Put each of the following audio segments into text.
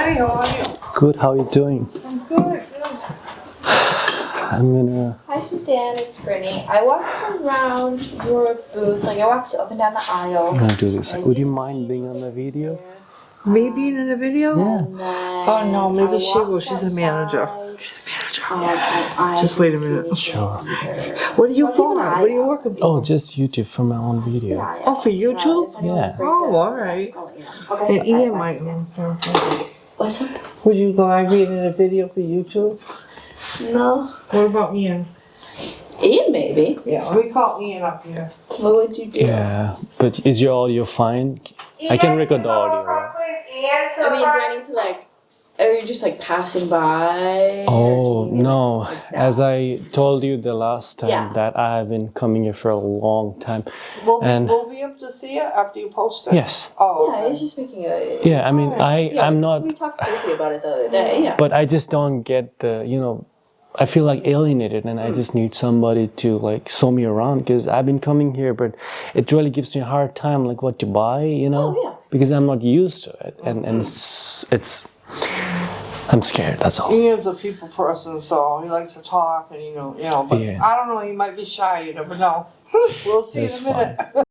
Hi, how are you? Good, how are you doing? I'm good. I'm gonna... Hi Suzanne, it's Brittany. I walked around your booth, like I walked up and down the aisle. I'm gonna do this. I Would you did mind see being on the video? Me being in the video? Yeah. And then Oh no, maybe I she will. walked She's the manager. outside, She's the and Just I wait a did minute. see Sure. computer. What are you I'll keep for? an What eye are you out. working for? Oh, just YouTube for my own Keep an video. eye Oh, out. for YouTube? If anyone Yeah. brings Oh, up- alright. I'll let you know. Okay, And bye, Ian bye, might. Suzanne. What's up? Would you like me in a video for YouTube? No. What about Ian? Ian, maybe. Yeah, let me call Ian up here. What would you do? Yeah, but is your audio fine? I can record the audio, right? I mean, do I need to like, are you just like passing by? Oh, or do you mean, no. like that? As I told you the last time Yeah. that I have been coming here for a long time. We'll And- be able to see it after you post it? Yes. Oh, Yeah, okay. he's just making a. Yeah, I mean, Yeah, I'm not... We talked briefly about it the other day. Yeah. But I just don't get the, I feel like alienated and I just need somebody to like show me around because I've been coming here, but it really gives me a hard time like what to buy, Oh, yeah. because I'm not used to it. And it's I'm scared, that's all. Ian's a people person, so he likes to talk and but Yeah. I don't know, he might be shy, you never know. We'll see That's in a minute.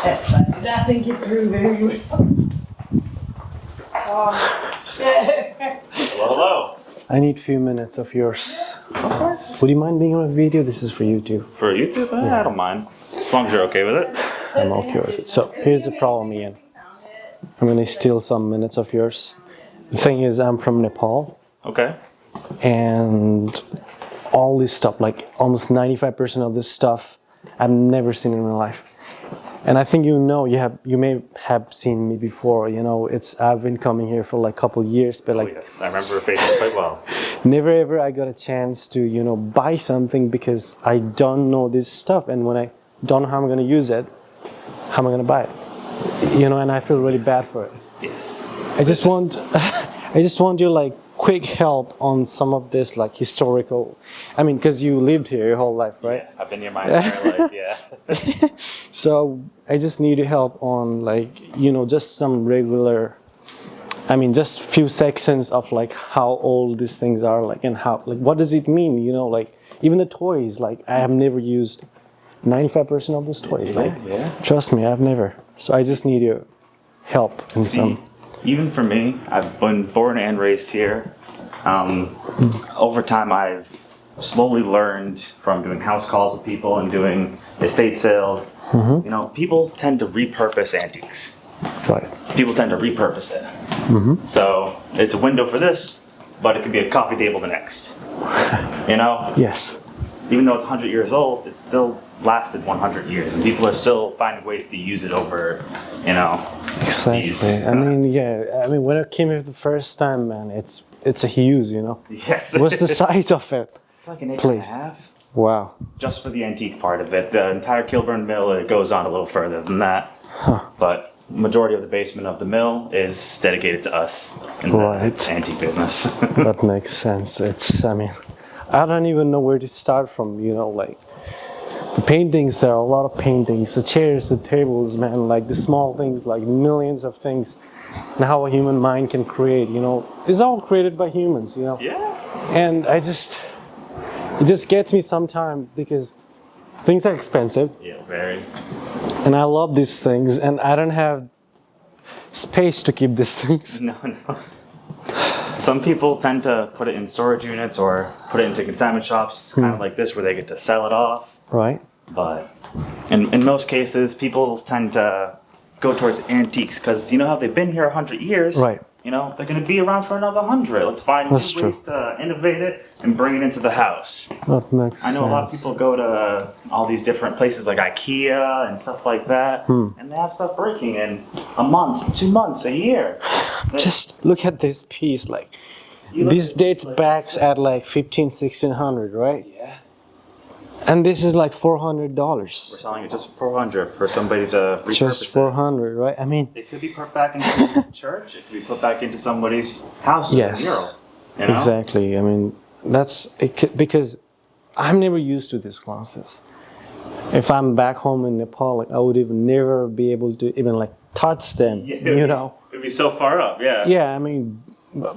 I did not think it through very well. Hello. I need a few minutes of yours. Would you mind being on a video? This is for YouTube. For YouTube? I don't mind. As long as you're okay with it. I'm okay with it. So here's the problem, Ian. I'm gonna steal some minutes of yours. The thing is, I'm from Nepal. Okay. And all this stuff, like almost 95% of this stuff, I've never seen in my life. And I think you may have seen me before. I've been coming here for like a couple years, but Oh, like yes. I remember your face quite well. never ever I got a chance to buy something because I don't know this stuff, and when I don't know how I'm gonna use it, how am I gonna buy it? And I feel really bad for it. Yes. I just want your like quick help on some of this like historical. I mean, because you lived here your whole life, right? Yeah, I've been here my entire life, yeah. So I just need your help on like just some regular. I mean, just few sections of like how old these things are, like, and how like what does it mean? Like even the toys. Like I have never used 95% of those toys. Like Yeah. trust me, I've never. So I just need your help in some. Even for me, I've been born and raised here. Over time, I've slowly learned from doing house calls with people and doing estate sales. People tend to repurpose antiques. Right. People tend to repurpose it. So it's a window for this, but it could be a coffee table the next. Yes. Even though it's 100 years old, it still lasted 100 years, and people are still finding ways to use it over, Exactly. these. I mean, yeah. I mean, when I came here the first time, man, it's a huge. Yes. What's the size of it? It's like an acre Please. and a half. Wow. Just for the antique part of it. The entire Kilburn mill, it goes on a little further than that. But majority of the basement of the mill is dedicated to us in the Right. antique business. That makes sense. I mean, I don't even know where to start from. Like the paintings. There are a lot of paintings. The chairs, the tables, man. Like the small things, like millions of things, and how a human mind can create. It's all created by humans. Yeah. And it just gets me sometime because things are expensive. Yeah, very. And I love these things, and I don't have space to keep these things. No. Some people tend to put it in storage units or put it into consignment shops, kind of like this, where they get to sell it off. Right? But in most cases, people tend to go towards antiques because you know how they've been here 100 years. Right. you know, they're going to be around for another 100. Let's find That's new ways to innovate it and bring it into the house. That makes I know a lot of sense. people go to all these different places like IKEA and stuff like that, and they have stuff breaking in a month, 2 months, a year. Just look at this piece, like You look this at dates it like back this. at like 1600, right? Yeah. And this is like We're $400. selling it just for 400 for somebody to repurpose Just it. 400, right? I mean, It could be put back into the church. It could be put back into somebody's house Yes. as a mural. You know? exactly. I mean, because I'm never used to these glasses. If I'm back home in Nepal, like I would even never be able to even like touch them. Yeah, You know? it'd be so far up. Yeah. Yeah, I mean,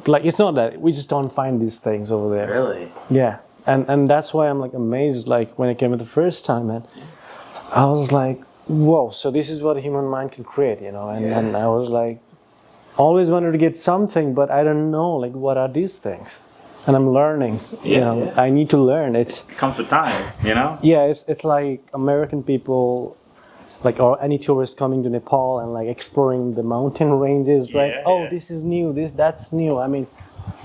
like it's not that we just don't find these things over there. Really. Yeah, and that's why I'm like amazed. Like when I came the first time, man, I was like, whoa! So this is what a human mind can create, you know? And I was like, always wanted to get something, but I don't know like what are these things, and I'm learning. You Yeah, know, yeah. I need to learn. It's It comes with time. You know. yeah, it's like American people. Like or any tourist coming to Nepal and like exploring the mountain ranges, right? Yeah, Oh, yeah. this is new. That's new. I mean,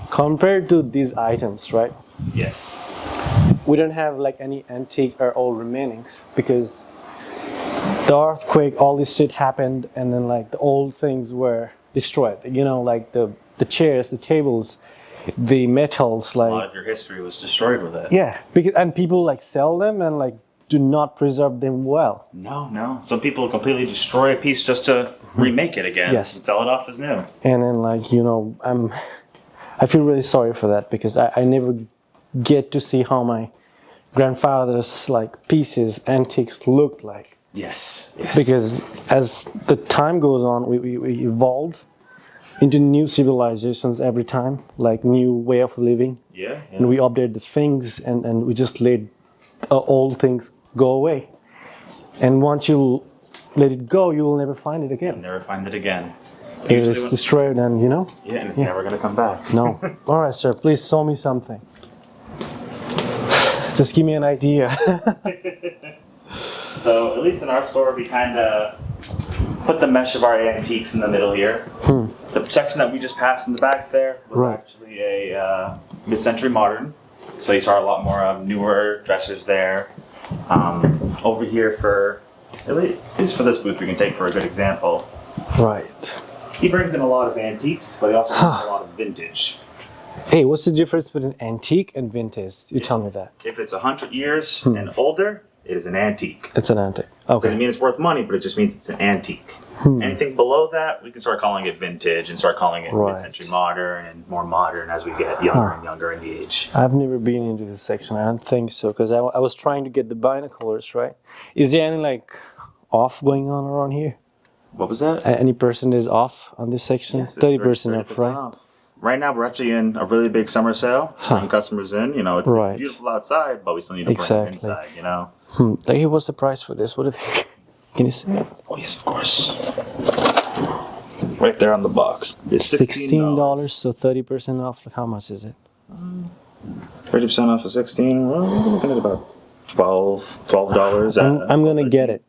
compared to these items, right? Yes. We don't have like any antique or old remainings because the earthquake, all this shit happened, and then like the old things were destroyed. You know, like the chairs, the tables, the metals, A lot like of your history was destroyed with it. yeah, because and people like sell them and like do not preserve them well. No. Some people completely destroy a piece just to remake it again. Yes. And sell it off as new. And then like I feel really sorry for that because I never get to see how my grandfather's like pieces, antiques looked like. Yes. Yes. Because as the time goes on, we evolved into new civilizations every time, like new way of living, Yeah. and we update the things, and we just let old things go away. And once you let it go, you will never find it again. Never find it again. It Usually is when- destroyed, and you know. Yeah, and it's never gonna come back. No. All right, sir. Please show me something. Just give me an idea. So at least in our store, we kind of put the mesh of our antiques in the middle here. The section that we just passed in the back there was Right. actually a mid-century modern. So you saw a lot more newer dressers there. Over here for, at least for this booth, we can take for a good example. Right. He brings in a lot of antiques, but he also brings in a lot of vintage. Hey, what's the difference between antique and vintage? You tell me that. If it's 100 years and older, it is an antique. It's an antique. Doesn't Okay. mean it's worth money, but it just means it's an antique. Anything below that, we can start calling it vintage and start calling it Right. mid-century modern and more modern as we get younger and younger in the age. I've never been into this section. I don't think so because I was trying to get the binoculars, right? Is there any like off going on around here? What was that? Any percentage off on this section? Yes, it's 30% off, 30% right? off. Right now, we're actually in a really big summer sale. Bring customers in. You know, it's Right. beautiful outside, but we still need to bring Exactly. them inside. You know. Like, hey, what's the price for this? What do you think? Can you see it? Oh yes, of course. Right there on the box. It's $16, so 30% off. Like, how much is it? 30% off of 16. Well, we're looking at about $12. I'm gonna get it.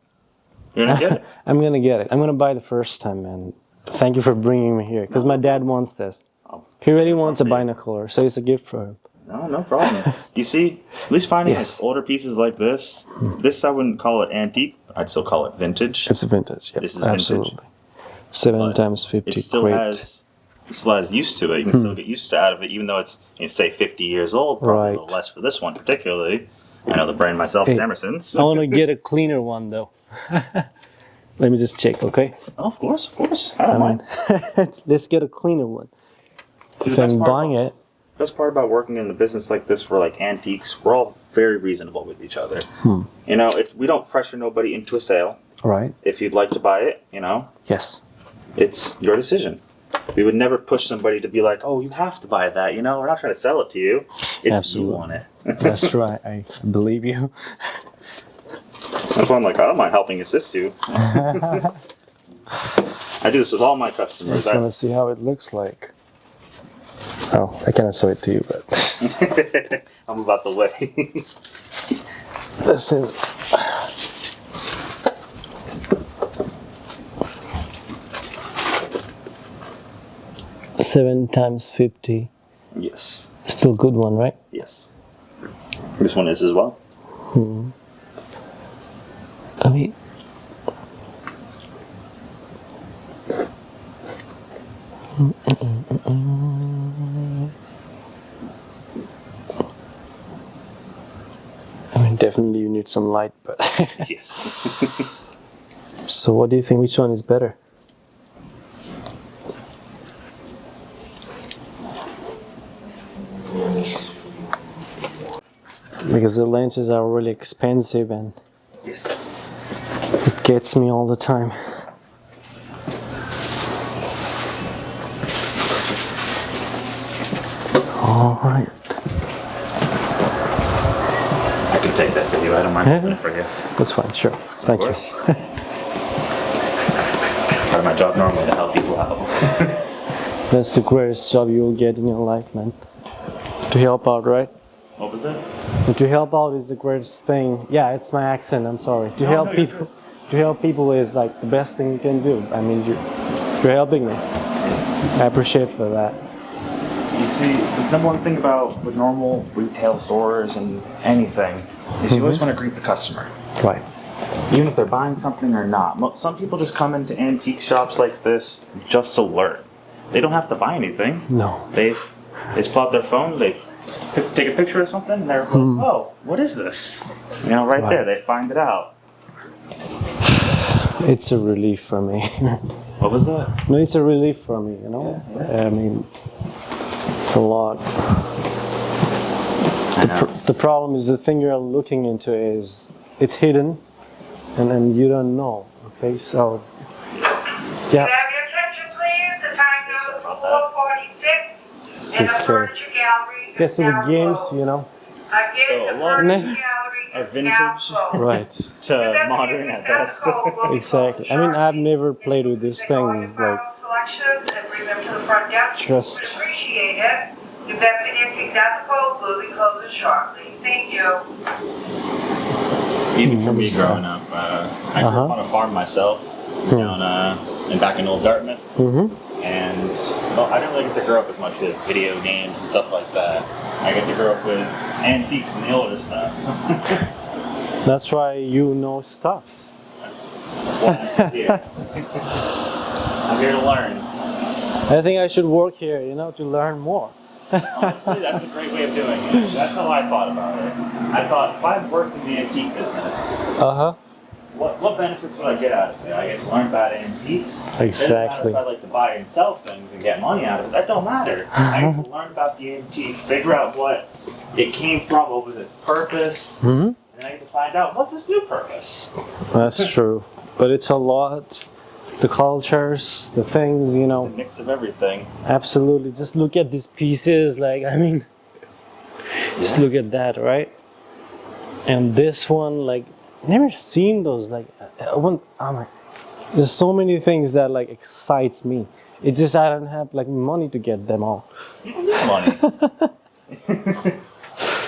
You're gonna get it. I'm gonna get it. I'm gonna buy the first time, man. Thank you for bringing me here because my dad wants this. Oh, He really wants a for you. binocular, so it's a gift for him. No problem. You see, at least finding Yes. like older pieces like this. This I wouldn't call it antique. I'd still call it vintage. It's a vintage, yeah, This is vintage. absolutely. 7 But times 50, It still great. it still has used to it. You can still get used to out of it, even though it's say 50 years old. Probably a Right. little less for this one particularly. I know the brand myself is Hey. Emerson's. I want to get a cleaner one though. Let me just check, okay? Oh, of course. I don't mind. Let's get a cleaner one. See, If the I'm best part buying about- it, best part about working in a business like this for like antiques, we're all very reasonable with each other. You know, we don't pressure nobody into a sale. right? If you'd like to buy it, you know, Yes. it's your decision. We would never push somebody to be like, "Oh, you have to buy that." You know, we're not trying to sell it to you. It's Absolutely. you want it. That's true. I believe you. That's why I'm like, I don't mind helping assist you. I do this with all my customers. Just want to see how it looks like. Oh, I cannot show it to you, but I'm about the way. this is. 7 times 50. Yes. Still good one, right? Yes. This one is as well. I mean, definitely you need some light, but Yes. so what do you think? Which one is better? Because the lenses are really expensive and Yes. it gets me all the time. All right. I can take that for you. I don't mind opening it for you. That's fine, sure. Thank you. Of course. Part of my job normally to help people out. That's the greatest job you'll get in your life, man. To help out, right? What was that? And to help out is the greatest thing. Yeah, it's my accent. I'm sorry. To help no, you're people, to help people is like the best thing you can do. I mean, you're helping me. I appreciate for that. You see, the number one thing about with normal retail stores and anything is you always want to greet the customer. Right. Even if they're buying something or not. Some people just come into antique shops like this just to learn. They don't have to buy anything. No. They just pull out their phone, they take a picture of something, and they're like, oh, what is this? You know, right there, they find it out. It's a relief for me. What was that? No, it's a relief for me, you know? I mean, it's a lot. I know. The problem is the thing you're looking into is, it's hidden, and then you don't know, okay? So, yeah. Have your attention, please. The time now is 4:46. It's In the just scary. furniture gallery. Yeah, so the games, you know? Again, So the a lot of furniture these gallery are is now vintage. closed. Right. To modern at best. Exactly. I mean, I've never played with these things, like, Selections and bring them to the front desk. Just- We'd appreciate it. The best antiques at the close will be closing shortly. Thank you. Even for me growing up, I grew up on a farm myself, down and back in Old Dartmouth. And well, I didn't really get to grow up as much with video games and stuff like that. I get to grow up with antiques and the older stuff. that's why you know stuffs. That's why I'm here. I'm here to learn. I think I should work here, you know, to learn more. Honestly, that's a great way of doing it. That's how I thought about it. I thought if I worked in the antique business, Uh-huh. what benefits would I get out of it? I get to learn about antiques. Exactly. It doesn't matter if I like to buy and sell things and get money out of it. That don't matter. I get to learn about the antique, figure out what it came from, what was its purpose, and then I get to find out what's its new purpose. That's true. But it's a lot. The cultures, the things, you A know, mix of everything. absolutely. Just look at these pieces, like, I mean, just look at that, right? And this one, like, never seen those, like, oh my, there's so many things that, like, excites me. It's just I don't have, like, money to get them all. You don't need money.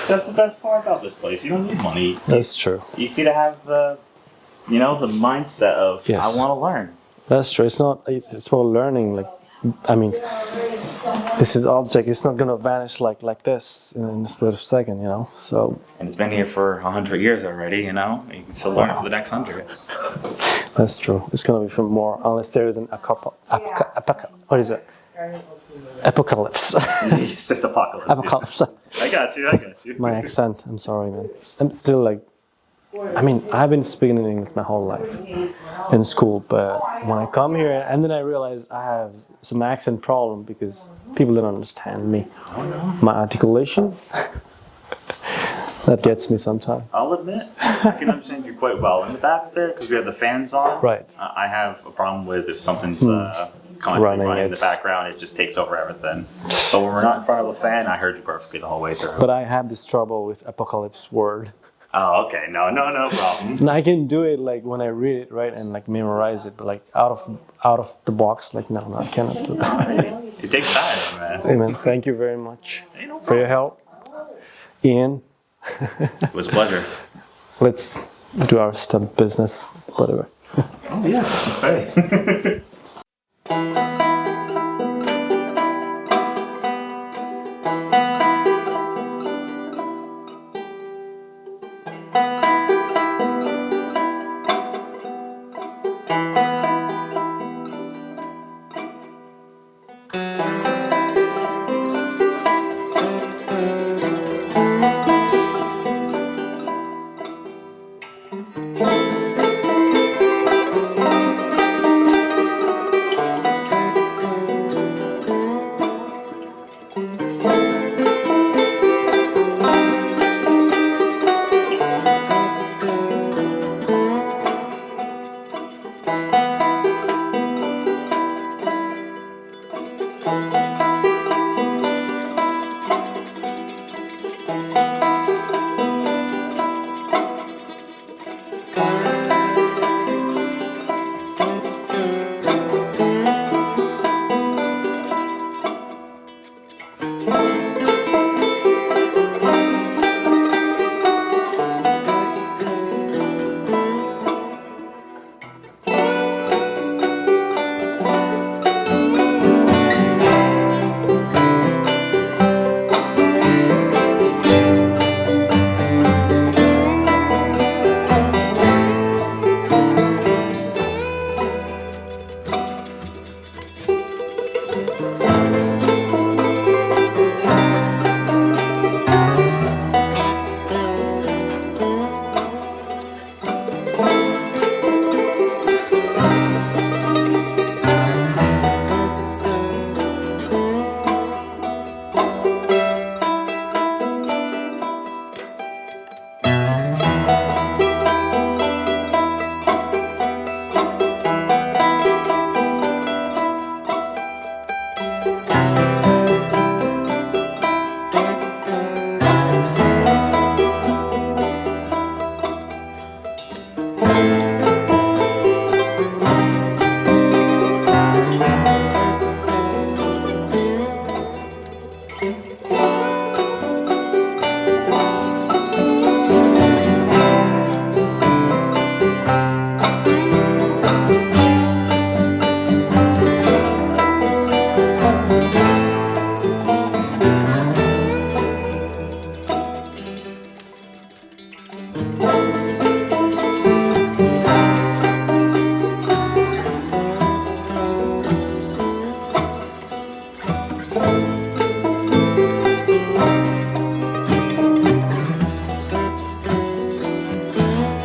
That's the best part about this place. You don't need money. That's true. You see to have the, you know, the mindset of, Yes. I want to learn. That's true. It's not. It's about learning. Like, I mean, this is object. It's not gonna vanish like this in a split of a second. You know. So And it's been here for 100 years already, you know? You can still learn it for the next 100. that's true. It's gonna be for more unless there is an what is it? Apocalypse. It's just apocalypse. Apocalypse. I got you. My accent. I'm sorry, man. I'm still like. I mean, I've been speaking in English my whole life in school, but when I come here, and then I realized I have some accent problem because people don't understand me. My articulation, that gets me sometimes. I'll admit, I can understand you quite well. In the back there, because we have the fans on, Right. I have a problem with if something's Running, running in the it's- background, it just takes over everything. But when we're not in front of a fan, I heard you perfectly the whole way through. But I have this trouble with apocalypse word. Oh, okay. No problem. And I can do it like when I read it, right, and like memorize it, but like out of the box, like no, I cannot do that. It takes time, man. Hey man, thank you very much Hey, no for your help. Ian, It was a pleasure. let's do our stuff business, whatever. Oh, yeah. That's great. Hi.